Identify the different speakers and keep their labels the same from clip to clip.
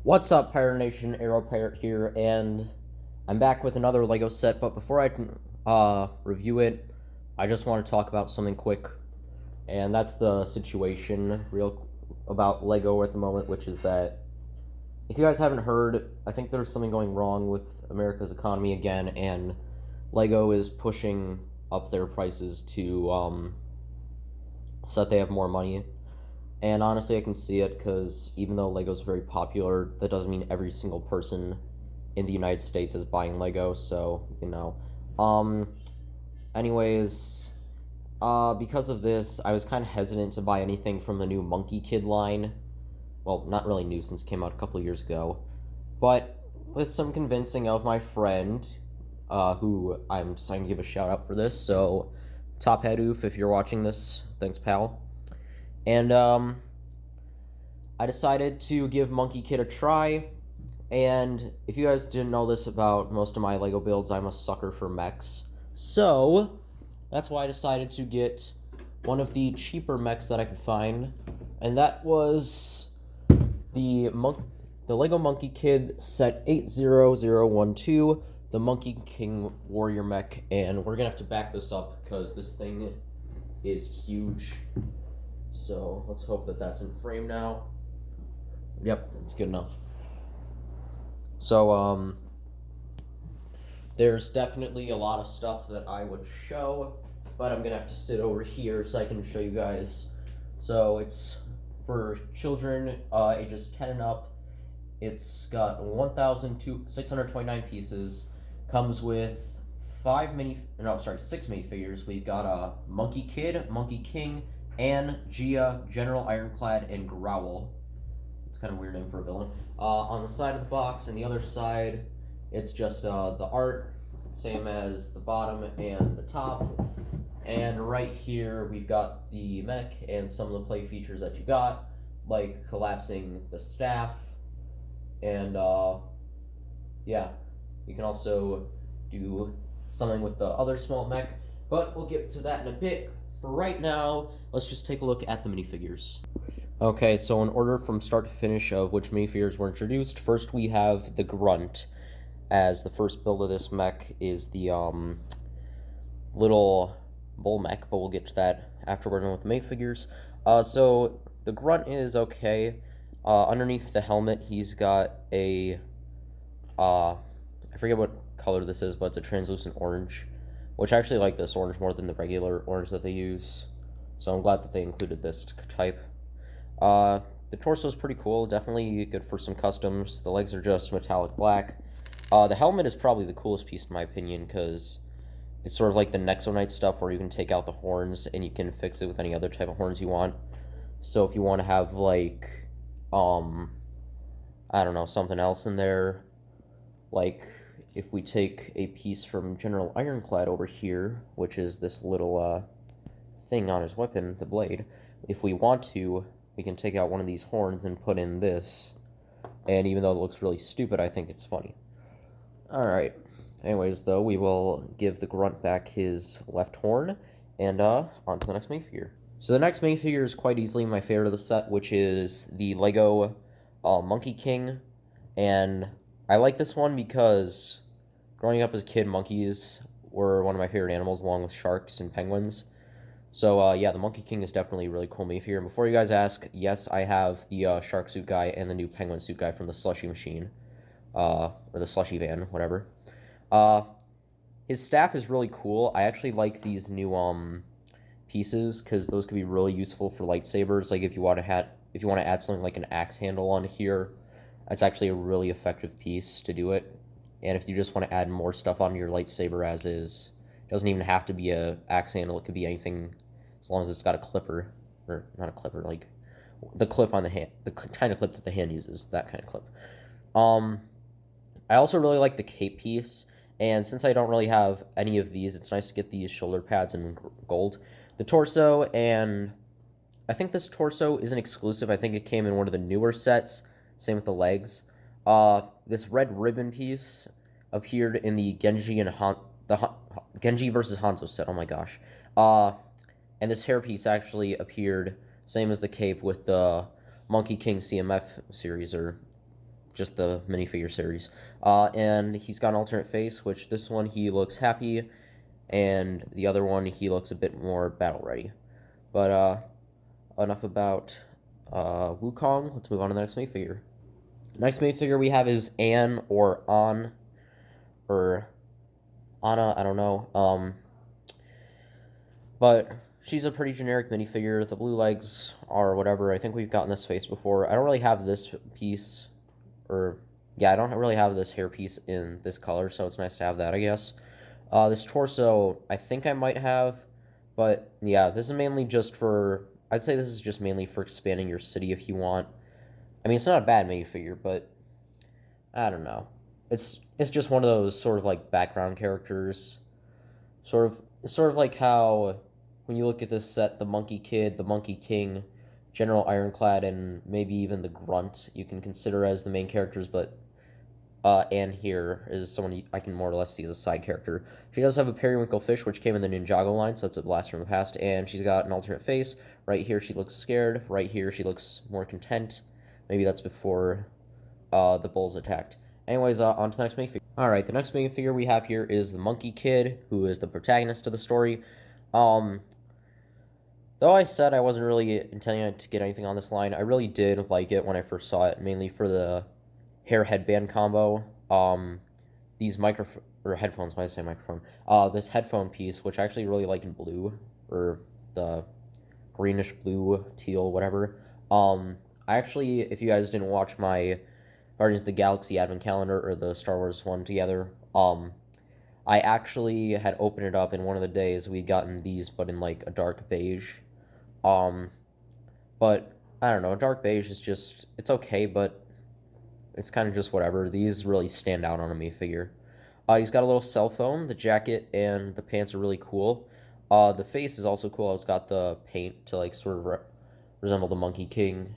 Speaker 1: What's up, Pirate Nation? Arrow Pirate here, and I'm back with another LEGO set, but before I can review it, I just want to talk about something quick, and that's the situation about LEGO at the moment, which is that, if you guys haven't heard, I think there's something going wrong with America's economy again, and LEGO is pushing up their prices to, so that they have more money. And honestly, I can see it because even though Lego's very popular, that doesn't mean every single person in the United States is buying Lego. So, anyways, because of this, I was kind of hesitant to buy anything from the new Monkey Kid line. Well, not really new since it came out a couple years ago. But with some convincing of my friend, who I'm just going to give a shout out for this. So, Top Head Oof, if you're watching this, thanks, pal. And, I decided to give Monkey Kid a try, and if you guys didn't know this about most of my LEGO builds, I'm a sucker for mechs. So, that's why I decided to get one of the cheaper mechs that I could find, and that was the LEGO Monkey Kid set 80012, the Monkey King Warrior mech, and we're gonna have to back this up because this thing is huge. So let's hope that that's in frame now. Yep, it's good enough. So, there's definitely a lot of stuff that I would show, but I'm gonna have to sit over here so I can show you guys. So it's for children ages 10 and up. It's got 1,629 pieces. Comes with 6 minifigures. We've got a Monkey Kid, Monkey King, Anne, Gia, General Ironclad, and Growl. It's kind of a weird name for a villain. On the side of the box, and the other side, it's just the art, same as the bottom and the top. And right here, we've got the mech and some of the play features that you got, like collapsing the staff, and yeah, you can also do something with the other small mech, but we'll get to that in a bit. For right now, let's just take a look at the minifigures. Okay, so in order from start to finish of which minifigures were introduced, first we have the Grunt, as the first build of this mech is the little bull mech, but we'll get to that after we're done with the minifigures. So the Grunt is okay. Underneath the helmet, he's got a, I forget what color this is, but it's a translucent orange, which I actually like this orange more than the regular orange that they use. So I'm glad that they included this type. The torso is pretty cool, definitely good for some customs. The legs are just metallic black. The helmet is probably the coolest piece in my opinion, because it's sort of like the Nexo Knight stuff where you can take out the horns and you can fix it with any other type of horns you want. So if you want to have, like, I don't know, something else in there, like if we take a piece from General Ironclad over here, which is this little thing on his weapon, the blade, if we want to, we can take out one of these horns and put in this, and even though it looks really stupid, I think it's funny. Alright, anyways, though, we will give the Grunt back his left horn, and on to the next minifigure. So the next minifigure is quite easily my favorite of the set, which is the LEGO Monkey King, and I like this one because growing up as a kid, monkeys were one of my favorite animals, along with sharks and penguins. So, yeah, the Monkey King is definitely a really cool minifigure. And before you guys ask, yes, I have the shark suit guy and the new penguin suit guy from the slushy machine. Or the slushy van, whatever. His staff is really cool. I actually like these new pieces, because those could be really useful for lightsabers. Like, if you want to add something like an axe handle on here, that's actually a really effective piece to do it. And if you just want to add more stuff on your lightsaber as is, it doesn't even have to be a axe handle. It could be anything, as long as it's got a clipper, or not a clipper, like the clip on the hand, the kind of clip that the hand uses, that kind of clip. I also really like the cape piece, and since I don't really have any of these, it's nice to get these shoulder pads in gold. The torso, and I think this torso isn't exclusive. I think it came in one of the newer sets. Same with the legs. This red ribbon piece appeared in the Genji and Genji versus Hanzo set. Oh my gosh. And this hairpiece actually appeared, same as the cape, with the Monkey King CMF series, or just the minifigure series. And he's got an alternate face, which this one he looks happy, and the other one he looks a bit more battle ready. But enough about Wukong. Let's move on to the next minifigure. Next minifigure we have is Anne or An or Anna. I don't know. But she's a pretty generic minifigure. The blue legs are whatever. I think we've gotten this face before. I don't really have this piece, or yeah, I don't really have this hair piece in this color, so it's nice to have that, I guess. This torso, I think I might have, but yeah, this is mainly just for, I'd say this is just mainly for expanding your city if you want. I mean, it's not a bad minifigure, but I don't know. It's just one of those sort of like background characters. Sort of like how when you look at this set, the Monkey Kid, the Monkey King, General Ironclad, and maybe even the Grunt you can consider as the main characters, but Anne here is someone I can more or less see as a side character. She does have a periwinkle fish, which came in the Ninjago line, so that's a blast from the past, and she's got an alternate face. Right here she looks scared, right here she looks more content. Maybe that's before the bulls attacked. Anyways, on to the next minifigure. Alright, the next minifigure we have here is the Monkey Kid, who is the protagonist of the story. Though I said I wasn't really intending to get anything on this line, I really did like it when I first saw it, mainly for the hair headband combo. These headphones, why did I say microphone? This headphone piece, which I actually really like in blue, or the greenish blue, teal, whatever. I actually, if you guys didn't watch my Guardians of the Galaxy Advent Calendar, or the Star Wars one together, I actually had opened it up in one of the days. We'd gotten these, but in like a dark beige. But I don't know, dark beige is just, it's okay, but it's kind of just whatever. These really stand out on a minifigure. He's got a little cell phone. The jacket and the pants are really cool. The face is also cool. It's got the paint to like sort of resemble the Monkey King,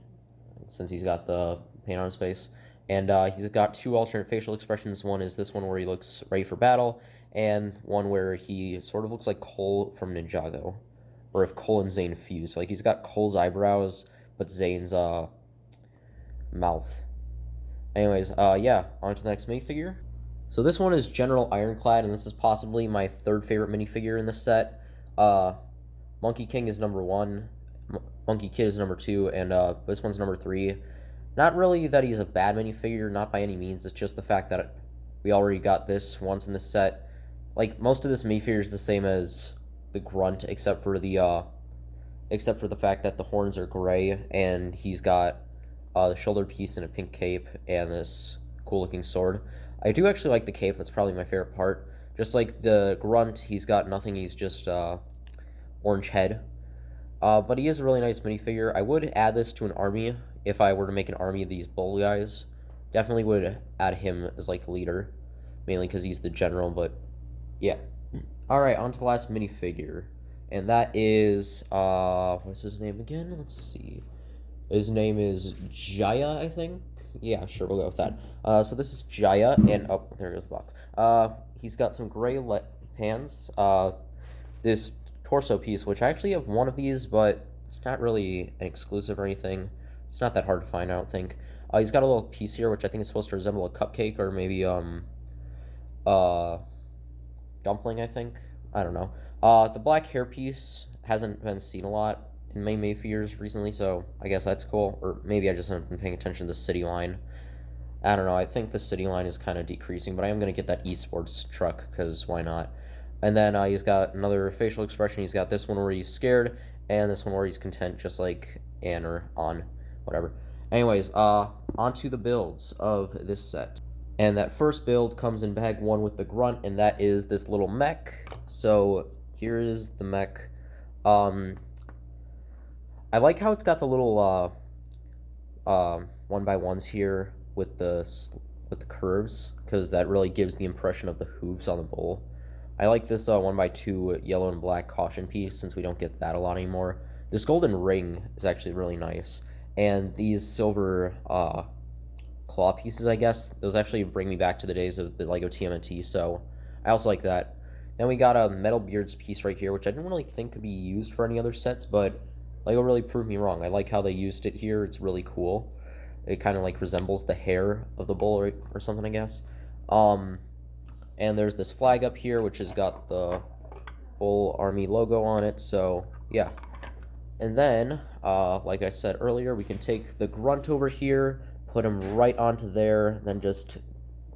Speaker 1: since he's got the paint on his face. And he's got two alternate facial expressions. One is this one where he looks ready for battle, and one where he sort of looks like Cole from Ninjago, or if Cole and Zane fuse. Like, he's got Cole's eyebrows, but Zane's mouth. Anyways, yeah, on to the next minifigure. So this one is General Ironclad, and this is possibly my third favorite minifigure in this set. Monkey King is number 1, Monkey Kid is number 2, and this one's number 3. Not really that he's a bad minifigure, not by any means. It's just the fact that we already got this once in this set. Like, most of this minifigure is the same as the Grunt, except for the fact that the horns are gray, and he's got the shoulder piece and a pink cape, and this cool-looking sword. I do actually like the cape. That's probably my favorite part. Just like the Grunt, he's got nothing. He's just orange head. But he is a really nice minifigure. I would add this to an army if I were to make an army of these bull guys. Definitely would add him as like the leader, mainly because he's the general, but yeah. Alright, on to the last minifigure. And that is, what's his name again? Let's see. His name is Jaya, I think? Yeah, sure, we'll go with that. So this is Jaya, and, oh, there goes the box. He's got some gray hands. This torso piece, which I actually have one of these, but it's not really an exclusive or anything. It's not that hard to find, I don't think. He's got a little piece here, which I think is supposed to resemble a cupcake, or maybe, dumpling, I think. I don't know. The black hair piece hasn't been seen a lot in my minifigures recently, so I guess that's cool. Or maybe I just haven't been paying attention to the city line. I don't know, I think the city line is kind of decreasing, but I am going to get that esports truck, because why not? And then he's got another facial expression. He's got this one where he's scared, and this one where he's content, just like Anne or On, whatever. Anyways, on to the builds of this set. And that first build comes in bag 1 with the Grunt, and that is this little mech. So here is the mech. I like how it's got the little 1x1s here with the curves, because that really gives the impression of the hooves on the bull. I like this 1x2 yellow and black caution piece, since we don't get that a lot anymore. This golden ring is actually really nice, and these silver claw pieces, I guess, those actually bring me back to the days of the LEGO TMNT, so I also like that. Then we got a metal beards piece right here, which I didn't really think could be used for any other sets, but LEGO really proved me wrong. I like how they used it here. It's really cool. It kind of like resembles the hair of the bull or something, I guess. And there's this flag up here, which has got the bull army logo on it, so yeah. And then, like I said earlier, we can take the grunt over here, put him right onto there, then just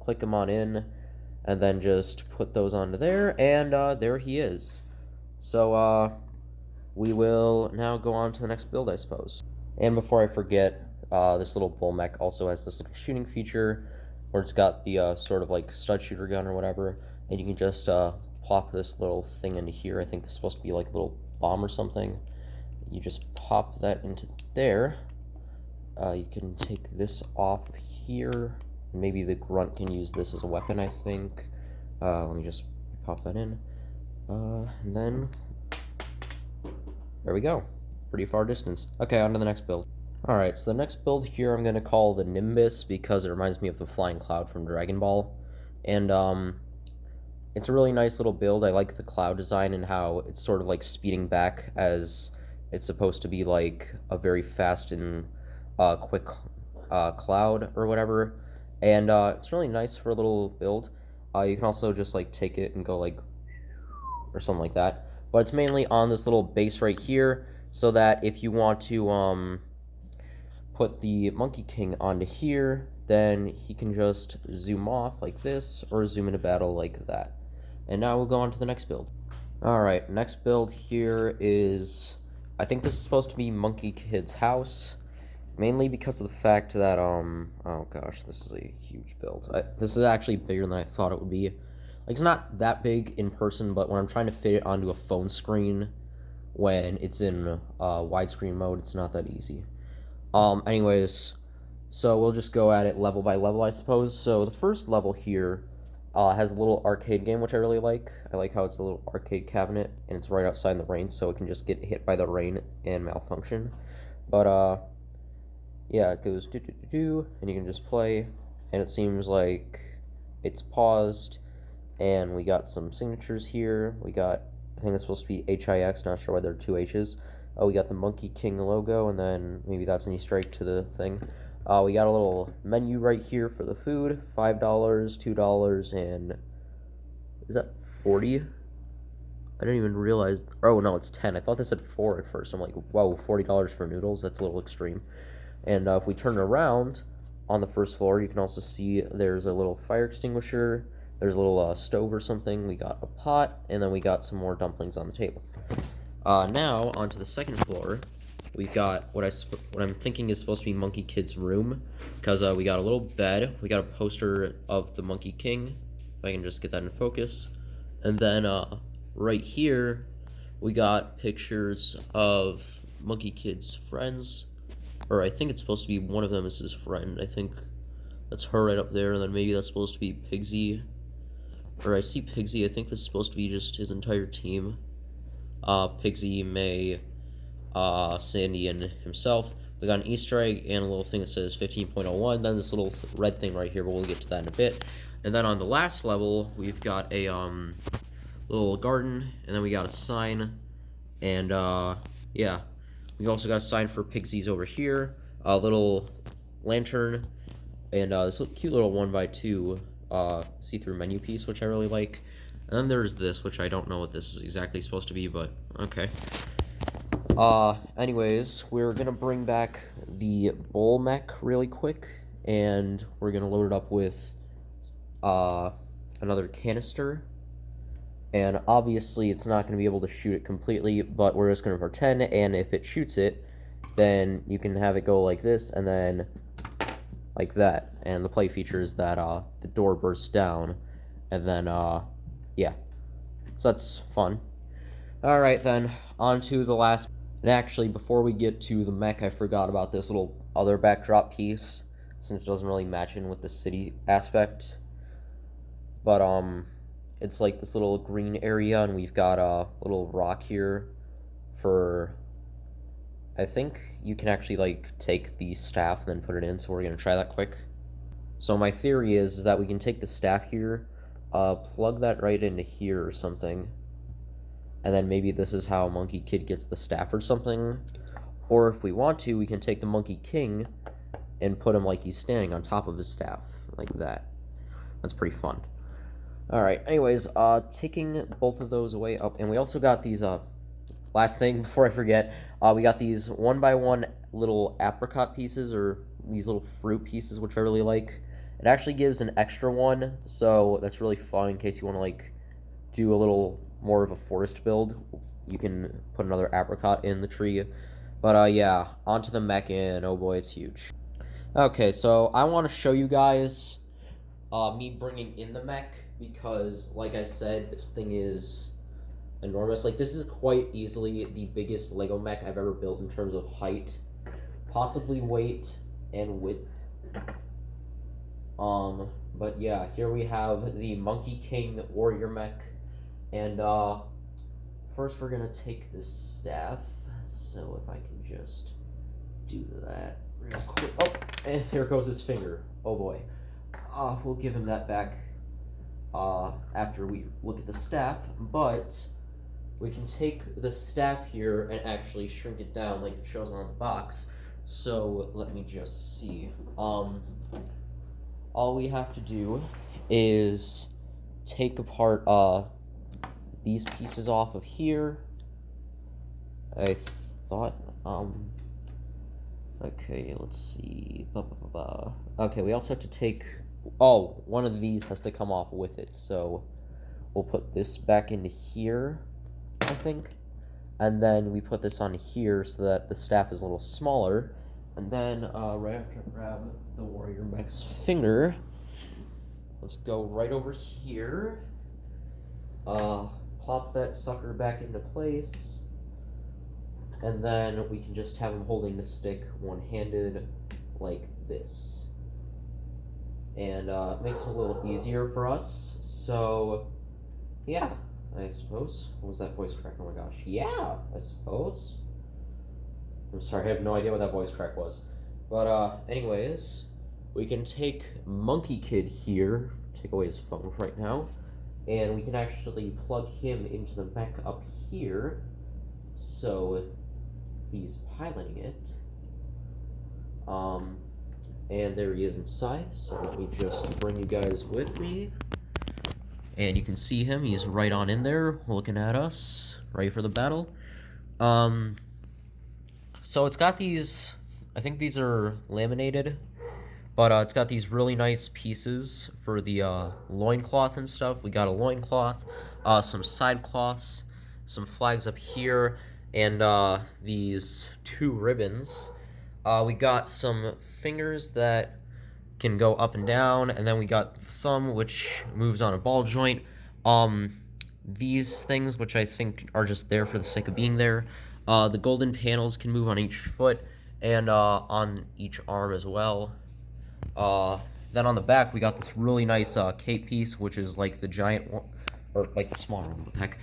Speaker 1: click him on in, and then just put those onto there, and there he is. So, we will now go on to the next build, I suppose. And before I forget, this little bull mech also has this little shooting feature, where it's got the sort of like stud shooter gun or whatever, and you can just plop this little thing into here. I think this is supposed to be like a little bomb or something. You just pop that into there. You can take this off of here. Maybe the grunt can use this as a weapon, I think. Let me just pop that in. And then, there we go. Pretty far distance. Okay, on to the next build. Alright, so the next build here I'm going to call the Nimbus because it reminds me of the flying cloud from Dragon Ball. And, it's a really nice little build. I like the cloud design and how it's sort of like speeding back as it's supposed to be like a very fast and quick cloud or whatever. And it's really nice for a little build. You can also just like take it and go like, or something like that. But it's mainly on this little base right here, so that if you want to put the Monkey King onto here, then he can just zoom off like this, or zoom into battle like that. And now we'll go on to the next build. Alright, next build here is, I think this is supposed to be Monkey Kid's house, mainly because of the fact that, oh gosh, this is a huge build. This is actually bigger than I thought it would be. Like, it's not that big in person, but when I'm trying to fit it onto a phone screen, when it's in widescreen mode, it's not that easy. Anyways, so we'll just go at it level by level, I suppose. So the first level here has a little arcade game, which I really like. I like how it's a little arcade cabinet, and it's right outside in the rain, so it can just get hit by the rain and malfunction. But, yeah, it goes do-do-do-do, and you can just play, and it seems like it's paused, and we got some signatures here. We got, I think it's supposed to be HIX, not sure why there are two H's. Oh, we got the Monkey King logo, and then maybe that's an Easter egg to the thing. We got a little menu right here for the food, $5, $2, and is that 40? I didn't even realize, oh no, it's 10. I thought they said 4 at first. I'm like, whoa, $40 for noodles? That's a little extreme. And if we turn around on the first floor, you can also see there's a little fire extinguisher, there's a little stove or something, we got a pot, and then we got some more dumplings on the table. Now, onto the second floor, we've got what I'm thinking is supposed to be Monkey Kid's room, because we got a little bed, we got a poster of the Monkey King, if I can just get that in focus, and then right here, we got pictures of Monkey Kid's friends, or I think it's supposed to be one of them is his friend. I think that's her right up there, and then maybe that's supposed to be Pigsy, or I see Pigsy. I think this is supposed to be just his entire team. Pigsy, May, Sandy, and himself. We got an Easter egg and a little thing that says 15.01, then this little red thing right here, but we'll get to that in a bit. And then on the last level, we've got a little garden, and then we got a sign, and yeah. We also got a sign for Pigsies over here, a little lantern, and this cute little 1x2 see-through menu piece, which I really like. And then there's this, which I don't know what this is exactly supposed to be, but okay. Anyways, we're gonna bring back the bull mech really quick, and we're gonna load it up with another canister. And obviously it's not going to be able to shoot it completely, but we're just going to pretend, and if it shoots it, then you can have it go like this, and then like that. And the play feature is that the door bursts down, and then, yeah. So that's fun. Alright then, on to the last, and actually before we get to the mech, I forgot about this little other backdrop piece, since it doesn't really match in with the city aspect. But, it's like this little green area, and we've got a little rock here for, I think you can actually like take the staff and then put it in, so we're going to try that quick. So my theory is that we can take the staff here, plug that right into here or something, and then maybe this is how Monkey Kid gets the staff or something. Or if we want to, we can take the Monkey King and put him like he's standing on top of his staff, like that. That's pretty fun. Alright, anyways, taking both of those away. Oh, and we also got these, last thing before I forget, we got these 1x1 little apricot pieces, or these little fruit pieces, which I really like. It actually gives an extra one, so that's really fun in case you want to, like, do a little more of a forest build. You can put another apricot in the tree. But, yeah, onto the mech, and oh boy, it's huge. Okay, so I want to show you guys me bringing in the mech, because, like I said, this thing is enormous. Like, this is quite easily the biggest Lego mech I've ever built in terms of height, possibly weight and width. But yeah, here we have the Monkey King Warrior mech, and first we're gonna take this staff. So if I can just do that real quick. Oh, and there goes his finger. Oh boy. We'll give him that back after we look at the staff, but we can take the staff here and actually shrink it down like it shows on the box. So let me just see. All we have to do is take apart these pieces off of here. I thought, okay, let's see. Okay, we also have to take, one of these has to come off with it, so we'll put this back into here, I think, and then we put this on here so that the staff is a little smaller, and then right after I grab the Warrior Mech's finger, let's go right over here, plop that sucker back into place, and then we can just have him holding the stick one-handed like this. And it makes it a little easier for us, so yeah, I suppose. What was that voice crack? Oh my gosh. Yeah, I suppose. I'm sorry, I have no idea what that voice crack was. But anyways, we can take Monkey Kid here, take away his phone right now, and we can actually plug him into the mech up here, so he's piloting it. And there he is inside, so let me just bring you guys with me. And you can see him, he's right on in there, looking at us, ready for the battle. So it's got these, I think these are laminated, but it's got these really nice pieces for the loincloth and stuff. We got a loincloth, some side cloths, some flags up here, and these 2 ribbons. We got some fingers that can go up and down, and then we got the thumb, which moves on a ball joint. These things, which I think are just there for the sake of being there. The golden panels can move on each foot and on each arm as well. Then on the back, we got this really nice cape piece, which is like the giant one, or like the smaller one, what the heck.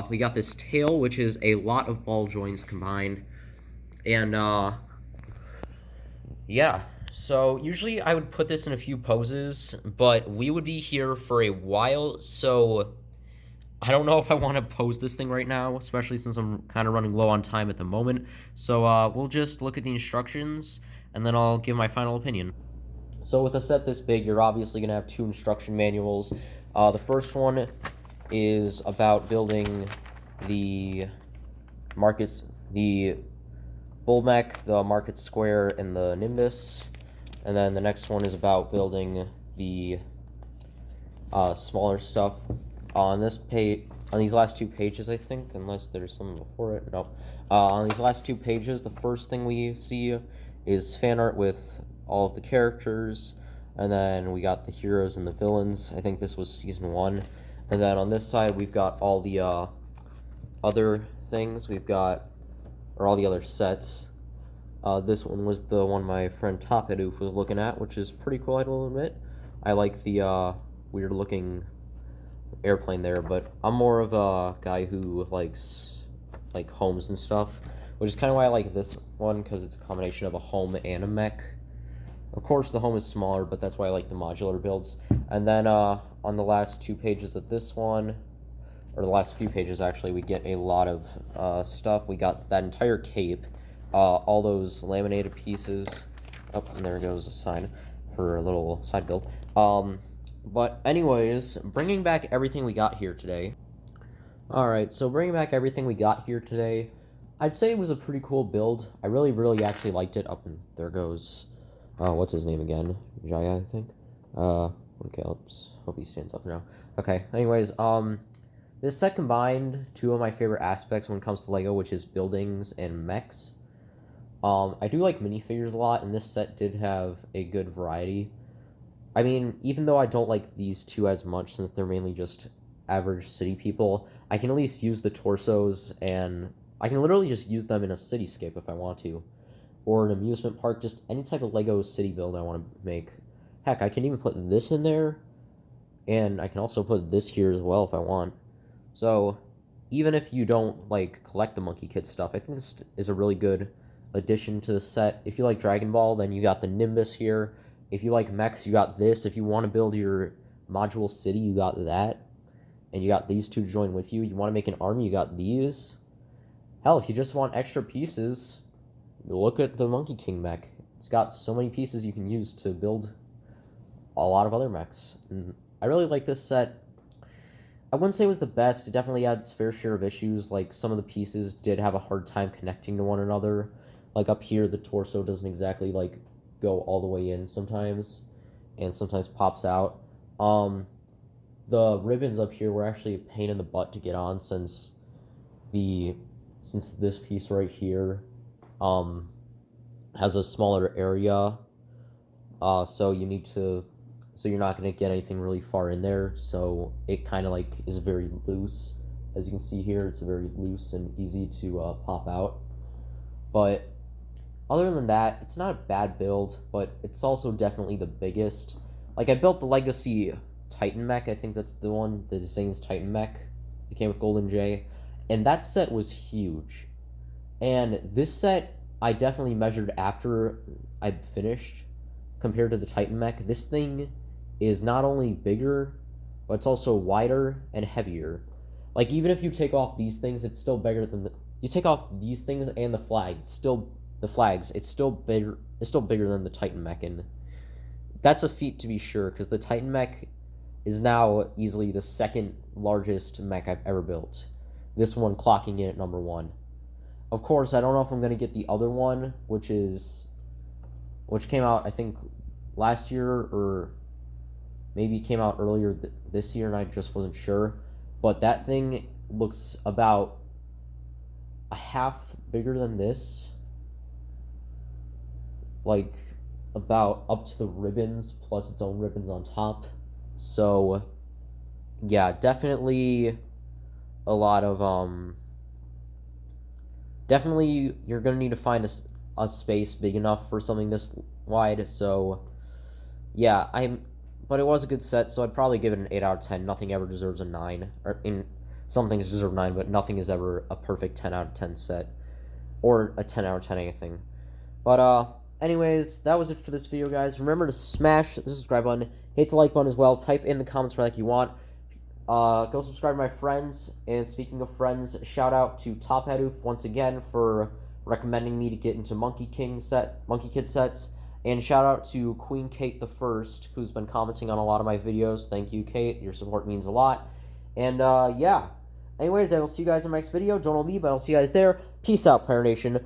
Speaker 1: We got this tail, which is a lot of ball joints combined, and yeah, so usually I would put this in a few poses, but we would be here for a while, so I don't know if I want to pose this thing right now, especially since I'm kind of running low on time at the moment. So we'll just look at the instructions, and then I'll give my final opinion. So with a set this big, you're obviously going to have 2 instruction manuals. The first one is about building the Bull Mech, the Market Square, and the Nimbus. And then the next one is about building the smaller stuff. On this page, on these last 2 pages, I think, unless there's something before it. No. On these last 2 pages, the first thing we see is fan art with all of the characters, and then we got the heroes and the villains. I think this was season 1. And then on this side, we've got all the other things. We've got, or all the other sets. This one was the one my friend Topidoof was looking at, which is pretty cool, I will admit. I like the weird-looking airplane there, but I'm more of a guy who likes like homes and stuff, which is kind of why I like this one, because it's a combination of a home and a mech. Of course, the home is smaller, but that's why I like the modular builds. And then on the last 2 pages of this one, or the last few pages actually, we get a lot of stuff. We got that entire cape, all those laminated pieces, Oh, and there goes a sign for a little side build. But anyways, bringing back everything we got here today. Alright, so bringing back everything we got here today, I'd say it was a pretty cool build. I really actually liked it. Up and there goes, what's his name again? Jaya, I think. Okay, let's hope he stands up now. Okay, anyways, this set combined two of my favorite aspects when it comes to LEGO, which is buildings and mechs. I do like minifigures a lot, and this set did have a good variety. I mean, even though I don't like these two as much, since they're mainly just average city people, I can at least use the torsos, and I can literally just use them in a cityscape if I want to. Or an amusement park, just any type of LEGO city build I want to make. Heck, I can even put this in there, and I can also put this here as well if I want. So, even if you don't, like, collect the Monkey Kid stuff, I think this is a really good addition to the set. If you like Dragon Ball, then you got the Nimbus here. If you like mechs, you got this. If you want to build your module city, you got that. And you got these two to join with you. You want to make an army, you got these. Hell, if you just want extra pieces, look at the Monkey King mech. It's got so many pieces you can use to build a lot of other mechs. And I really like this set. I wouldn't say it was the best. It definitely had its fair share of issues. Like, some of the pieces did have a hard time connecting to one another. Like, up here, the torso doesn't exactly, like, go all the way in sometimes. And sometimes pops out. The ribbons up here were actually a pain in the butt to get on since this piece right here has a smaller area. So you're not going to get anything really far in there, so it kind of like is very loose. As you can see here, it's very loose and easy to pop out. But other than that, it's not a bad build, but it's also definitely the biggest. Like, I built the Legacy Titan mech, I think that's the one, the Zane's Titan mech. It came with Golden J, and that set was huge. And this set, I definitely measured after I finished, compared to the Titan mech. This thing is not only bigger, but it's also wider and heavier. Like, even if you take off these things, it's still bigger than you take off these things and the flag, it's still bigger than the Titan mech, and that's a feat to be sure, because the Titan mech is now easily the second largest mech I've ever built. This one clocking in at number 1. Of course, I don't know if I'm going to get the other one, which came out, I think, last year, or maybe came out earlier this year, and I just wasn't sure. But that thing looks about a half bigger than this. Like, about up to the ribbons, plus its own ribbons on top. So, yeah, definitely a lot of, definitely you're going to need to find a space big enough for something this wide. So, yeah, but it was a good set, so I'd probably give it an 8 out of 10. Nothing ever deserves a 9. Some things deserve 9, but nothing is ever a perfect 10 out of 10 set. Or a 10 out of 10 anything. But, anyways, that was it for this video, guys. Remember to smash the subscribe button, hit the like button as well, type in the comments for like you want. Go subscribe to my friends, and speaking of friends, shout out to Top Hedoof once again for recommending me to get into Monkey Kid sets, and shout out to Queen Kate the First, who's been commenting on a lot of my videos. Thank you, Kate. Your support means a lot. And, yeah. Anyways, I will see you guys in my next video. Don't know me, but I'll see you guys there. Peace out, Pirate Nation.